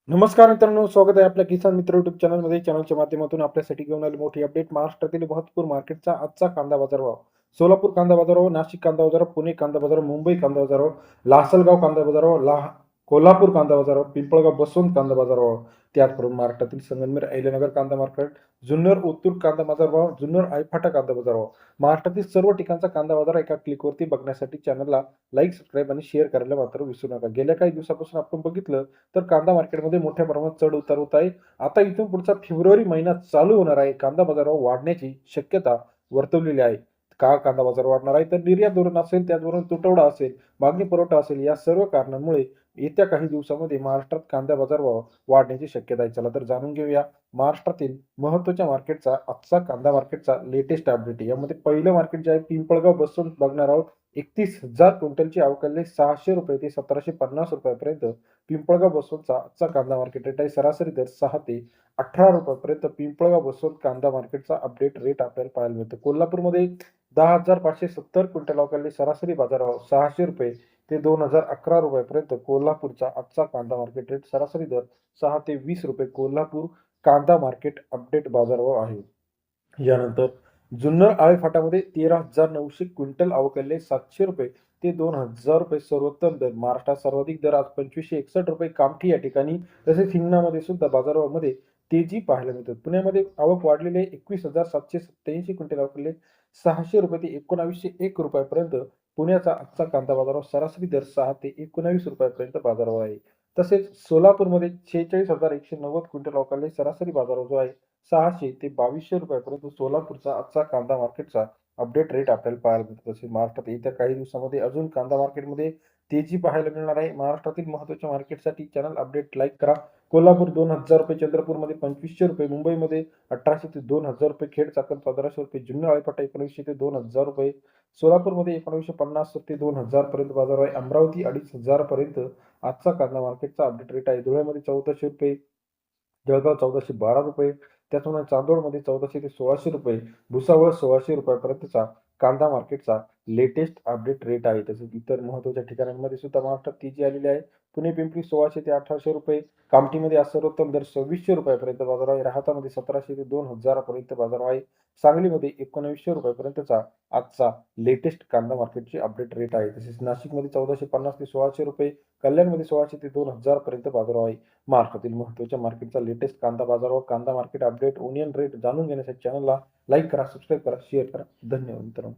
नमस्कार मित्रांनो, स्वागत आहे आपल्या किसान मित्र युट्यूब चॅनलमध्ये. चॅनलच्या माध्यमातून आपल्यासाठी घेऊन आली मोठी अपडेट. महाराष्ट्रातील महत्त्वपूर्ण मार्केटचा आजचा कांदा बाजार भाव. सोलापूर कांदा बाजार भाव, नाशिक कांदा बाजार भाव, पुणे कांदा बाजार भाव, मुंबई कांदा बाजार भाव, लासलगाव कांदा बाजार भाव, कोल्हापूर कांदा बाजार भाव, पिंपळगाव बसवंत कांदा बाजार भाव. त्याचबरोबर महाराष्ट्रातील संगमनेर अहिल्यानगर कांदा मार्केट, जुन्नर ओतूर कांदा बाजार भाव, जुन्नर आयफाटा कांदा बाजार भाव. महाराष्ट्रातील सर्व ठिकाणचा कांदा बाजार एका क्लिकवरती बघण्यासाठी चॅनलला लाईक, सबस्क्राईब आणि शेअर करायला मात्र विसरू नका. गेल्या काही दिवसापासून आपण बघितलं तर कांदा मार्केटमध्ये मोठ्या प्रमाणात चढ उतार होत आहे. आता इथून पुढचा फेब्रुवारी महिना चालू होणार आहे. कांदा बाजारावर वाढण्याची शक्यता वर्तवलेली आहे. का कांदा बाजार वाढणार आहे? तर निर्यात धोरण असेल, त्याचबरोबर तुटवडा असेल, मागणी पुरवठा असेल, या सर्व कारणांमुळे येत्या काही दिवसामध्ये महाराष्ट्रात कांदा बाजार भाव वाढण्याची शक्यता आहे. चला तर जाणून घेऊया महाराष्ट्रातील महत्त्वाच्या मार्केटचा आजचा कांदा मार्केटचा लेटेस्ट अपडेट. यामध्ये पहिलं मार्केट जे आहे पिंपळगाव बसून बघणार आहोत. 31,000 क्विंटलची अवकाळी 600 रुपये ते 1750 रुपयापर्यंत पिंपळगाव बसवंतचा आजचा कांदा मार्केट रेट आहे. सरासरी दर 6 ते 18 रुपयापर्यंत पिंपळगाव बसवंत कांदा मार्केटचा अपडेट रेट आपल्याला पाहायला मिळतो. कोल्हापूरमध्ये 10,570 क्विंटल अवकाळी सरासरी बाजारभाव 600 रुपये ते 2,011 रुपयापर्यंत कोल्हापूरचा आजचा कांदा मार्केट रेट. सरासरी दर 6 ते 20 रुपये कोल्हापूर कांदा मार्केट अपडेट बाजारभाव आहे. यानंतर जुन्नर आळेफाटामध्ये 13,900 क्विंटल अवकाळी 700 रुपये ते 2,000 रुपये सर्वोत्तम दर. महाराष्ट्रात सर्वाधिक दर आज 2,561 रुपये कामठी या ठिकाणी. तसेच हिंगणामध्ये सुद्धा बाजारभावामध्ये तेजी पाहायला मिळते. पुण्यामध्ये आवक वाढलेली आहे. 21,787 क्विंटल अवकाळी 600 रुपये ते 1901 रुपयापर्यंत पुण्याचा आजचा कांदा बाजारभाव. सरासरी दर 6 ते 19 रुपयापर्यंत बाजारभाव आहे. तसेच सोलापूरमध्ये 46,190 क्विंटल अवकाळी सरासरी बाजारभाव जो आहे 600 ते 2200 रुपयापर्यंत सोलापूरचा आजचा कांदा मार्केटचा अपडेट रेट आपल्याला पाहायला मिळतो. तसेच महाराष्ट्रात येत्या काही दिवसामध्ये अजून कांदा मार्केटमध्ये तेजी पाहायला मिळणार आहे. महाराष्ट्रातील महत्त्वाच्या मार्केटसाठी चॅनल अपडेट लाईक करा. कोल्हापूर 2,000 रुपये, चंद्रपूरमध्ये 2,500 रुपये, मुंबईमध्ये 1,800 ते 2,000 रुपये, खेड चाकण 1,500 रुपये, जुन्नर आळेफाटा 1,900 ते 2,000 रुपये, सोलापूरमध्ये 1,950 ते 2,000 पर्यंत बाजार आहे. अमरावती 2,500 पर्यंत आजचा कांदा मार्केटचा अपडेट रेट आहे. धुळ्यामध्ये 1,400 रुपये, जळगाव 1,412 रुपये, त्याचप्रमाणे चांदोडमध्ये 1,400 ते 1,600 रुपये, भुसावळ 1,600 रुपयापर्यंतचा कांदा मार्केटचा लेटेस्ट अपडेट रेट आहे. तसेच इतर महत्त्वाच्या ठिकाणांमध्ये सुद्धा महाराष्ट्रात तेजी आलेली आहे. पुणे पिंपरी 1,600 ते 1,800 रुपये, कामठीमध्ये आज सर्वोत्तम दर 2,600 रुपयापर्यंत बाजार आहे. राहातामध्ये 1,700 ते 2,000 पर्यंत बाजार आहे. सांगलीमध्ये 1900 रुपयापर्यंतचा आजचा लेटेस्ट कांदा मार्केटची अपडेट रेट आहे. तसेच नाशिकमध्ये 1,450 ते 1,600 रुपये, कल्याणमध्ये 1,600 ते 2,000 पर्यंत बाजार आहे. महाराष्ट्रातील महत्त्वाच्या मार्केटचा लेटेस्ट कांदा बाजारावर कांदा मार्केट अपडेट, ओनियन रेट जाणून घेण्यासाठी चॅनलला लाईक करा, सबस्क्राईब करा, शेअर करा. धन्यवाद मित्रांनो.